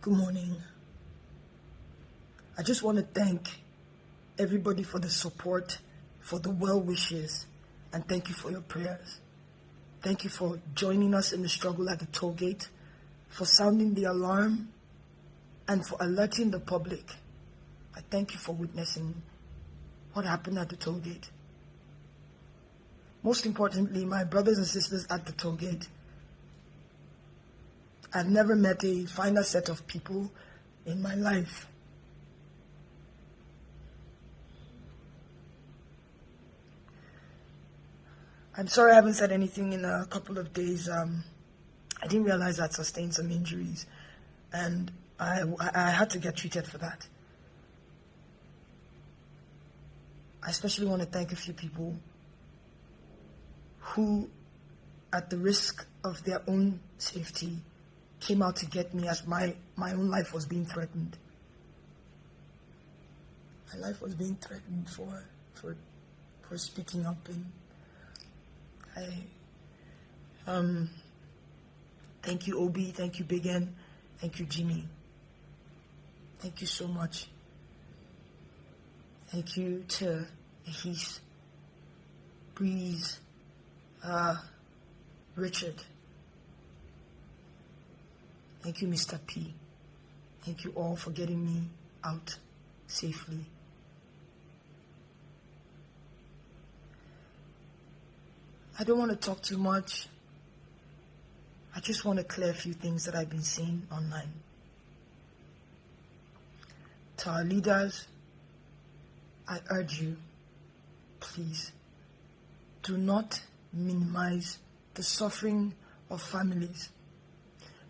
Good morning. I just want to thank everybody for the support, for the well wishes, and thank you for your prayers. Thank you for joining us in the struggle at the toll gate, for sounding the alarm, and for alerting the public. I thank you for witnessing what happened at the toll gate. Most importantly, my brothers and sisters at the toll gate. I've never met a finer set of people in my life. I'm sorry I haven't said anything in a couple of days. I didn't realize I'd sustained some injuries, and I had to get treated for that. I especially want to thank a few people who, at the risk of their own safety, came out to get me as my own life was being threatened. My life was being threatened for speaking up, and thank you, Obi, thank you, Big N, thank you, Jimmy. Thank you so much. Thank you to Ahis, Breeze, Richard. Thank you, Mr. P. Thank you all for getting me out safely. I don't want to talk too much. I just want to clear a few things that I've been seeing online. To our leaders, I urge you, please, do not minimize the suffering of families.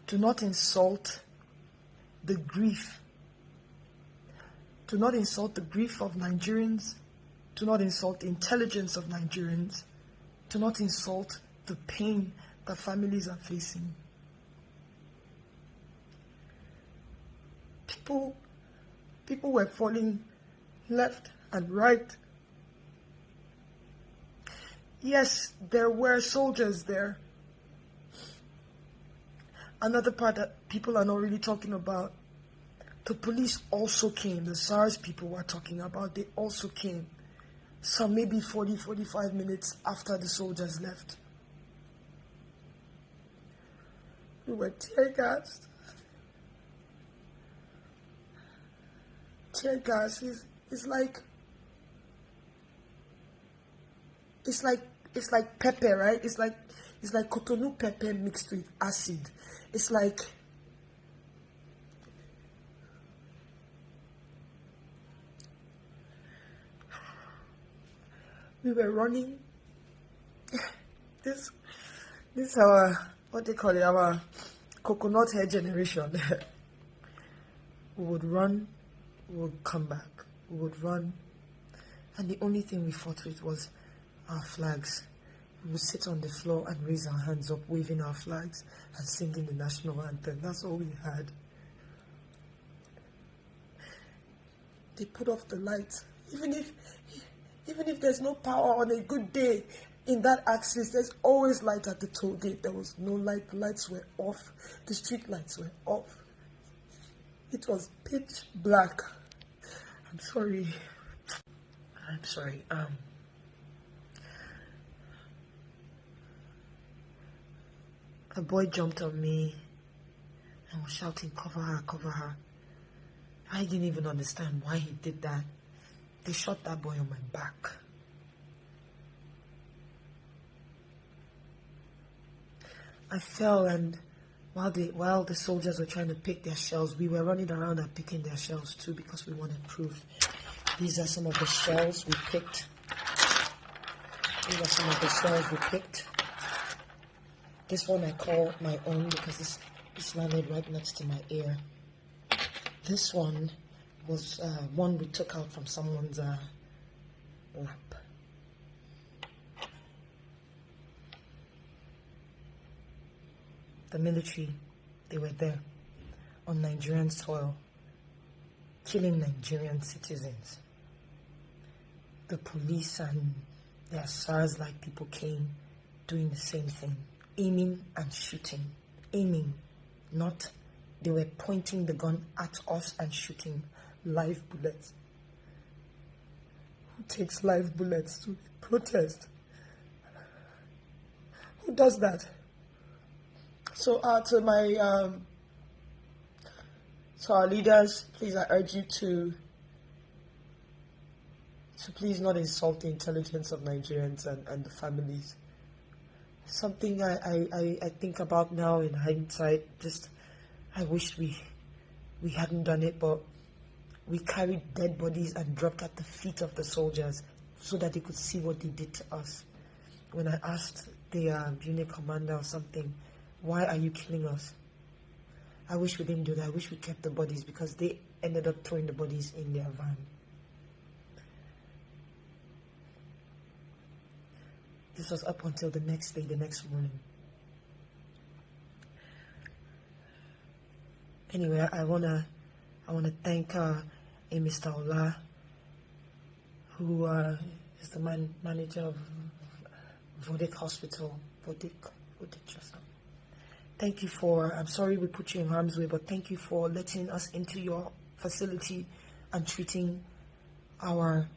Do not insult the grief. Do not insult the grief of Nigerians. Do not insult the intelligence of Nigerians. Do not insult the pain that families are facing. People were falling left and right. Yes, there were soldiers there. Another part that people are not really talking about, the police also came. The SARS people were talking about, they also came. Some maybe 40-45 minutes after the soldiers left. We were tear gassed. Tear gas is like pepper, right? It's like Cotonou pepper mixed with acid. It's like we were running. This is our, what they call it, our coconut hair generation. We would run, we would come back, we would run, and the only thing we fought with was our flags. We would sit on the floor and raise our hands up, waving our flags and singing the national anthem. That's all we had. They put off the lights. Even if there's no power on a good day in that axis, there's always light at the toll gate. There was no light. The lights were off. The street lights were off. It was pitch black. I'm sorry. A boy jumped on me and was shouting, "Cover her, cover her." I didn't even understand why he did that. They shot that boy on my back. I fell, and while the soldiers were trying to pick their shells, we were running around and picking their shells too because we wanted proof. These are some of the shells we picked. This one I call my own because it's landed right next to my ear. This one was one we took out from someone's lap. The military, they were there on Nigerian soil, killing Nigerian citizens. The police and their SARS-like people came doing the same thing, aiming and shooting. Aiming, not They were pointing the gun at us and shooting live bullets. Who takes live bullets to protest? Who does that? So to our leaders, please, I urge you to please not insult the intelligence of Nigerians and the families. Something I think about now in hindsight, just I wish we hadn't done it, but we carried dead bodies and dropped at the feet of the soldiers so that they could see what they did to us. When I asked the unit commander or something, why are you killing us? I wish we didn't do that. I wish we kept the bodies, because they ended up throwing the bodies in their van. This was up until the next day, the next morning. Anyway, I wanna thank Mr. Ola, who is the manager of Vodek Hospital. Vodek just now. Thank you for, I'm sorry we put you in harm's way, but thank you for letting us into your facility and treating our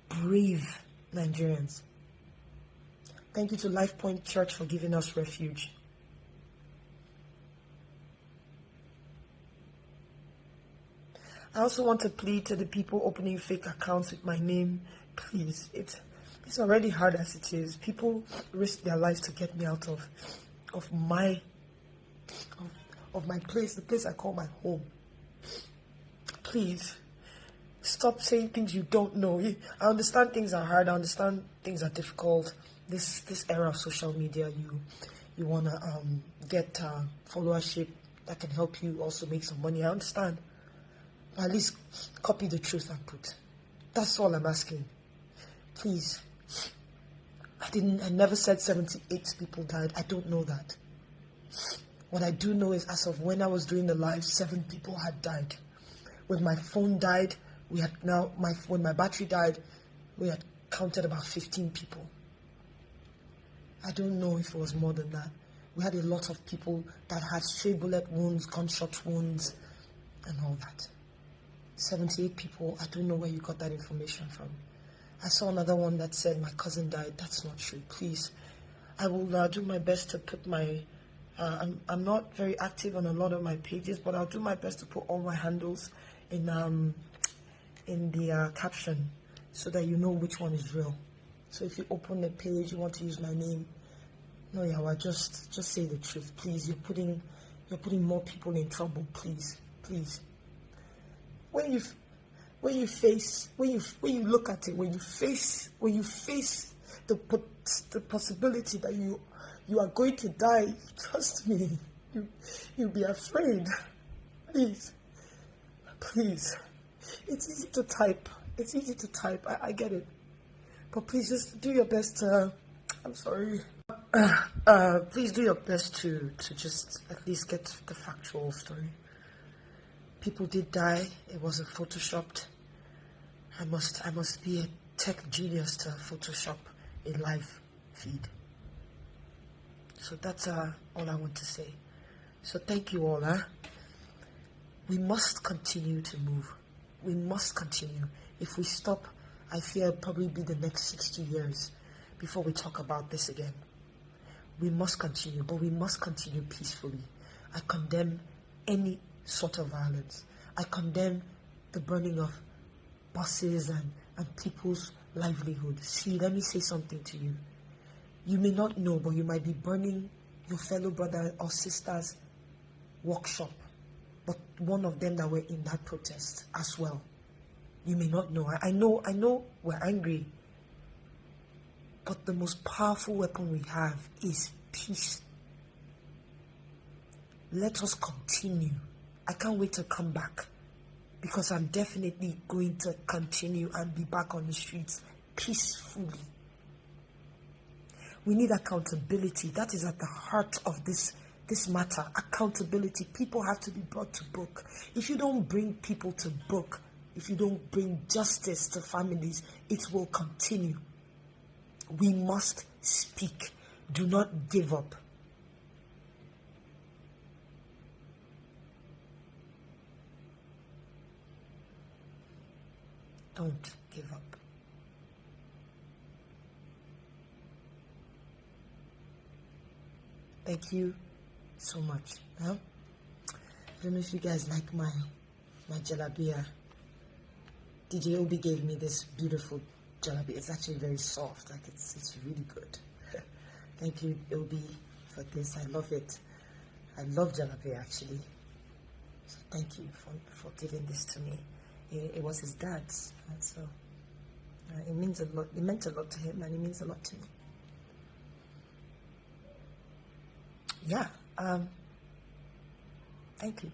brave Nigerians. Thank you to Life Point Church for giving us refuge. I also want to plead to the people opening fake accounts with my name. Please, it's already hard as it is. People risk their lives to get me out of my place, the place I call my home. Please, stop saying things you don't know. I understand things are hard. I understand things are difficult. This era of social media, you wanna get followership that can help you also make some money. I understand. But at least copy the truth and put. That's all I'm asking. Please. I never said 78 people died. I don't know that. What I do know is, as of when I was doing the live, 7 people had died. When my phone died, when my battery died, we had counted about 15 people. I don't know if it was more than that. We had a lot of people that had stray bullet wounds, gunshot wounds, and all that. 78 people, I don't know where you got that information from. I saw another one that said my cousin died. That's not true. Please, I will do my best to put my... I'm not very active on a lot of my pages, but I'll do my best to put all my handles in the caption so that you know which one is real. So if you open the page, you want to use my name, no, Yawa, just say the truth, please. You're putting more people in trouble, please. When you look at it, when you face the possibility that you are going to die, trust me, you'll be afraid. Please. It's easy to type. I get it. But please just do your best to, I'm sorry. Please do your best to just at least get the factual story. People did die. It wasn't photoshopped. I must be a tech genius to Photoshop a live feed. So that's all I want to say. So thank you all. We must continue to move. We must continue. If we stop, I fear it'll probably be the next 60 years before we talk about this again. We must continue, but we must continue peacefully. I condemn any sort of violence. I condemn the burning of buses and people's livelihood. See, let me say something to you. You may not know, but you might be burning your fellow brother or sister's workshop, but one of them that were in that protest as well. You may not know. I know we're angry, but the most powerful weapon we have is peace. Let us continue. I can't wait to come back, because I'm definitely going to continue and be back on the streets peacefully. We need accountability. That is at the heart of this matter. Accountability. People have to be brought to book. If you don't bring people to book, if you don't bring justice to families, it will continue. We must speak. Do not give up. Don't give up. Thank you so much. Huh? I don't know if you guys like my jalabia. DJ Obi gave me this beautiful jalabia. It's actually very soft. Like it's really good. Thank you, Obi, for this. I love it. I love jalapeno actually. So thank you for giving this to me. It was his dad's, and so it means a lot. It meant a lot to him, and it means a lot to me. Yeah. Thank you.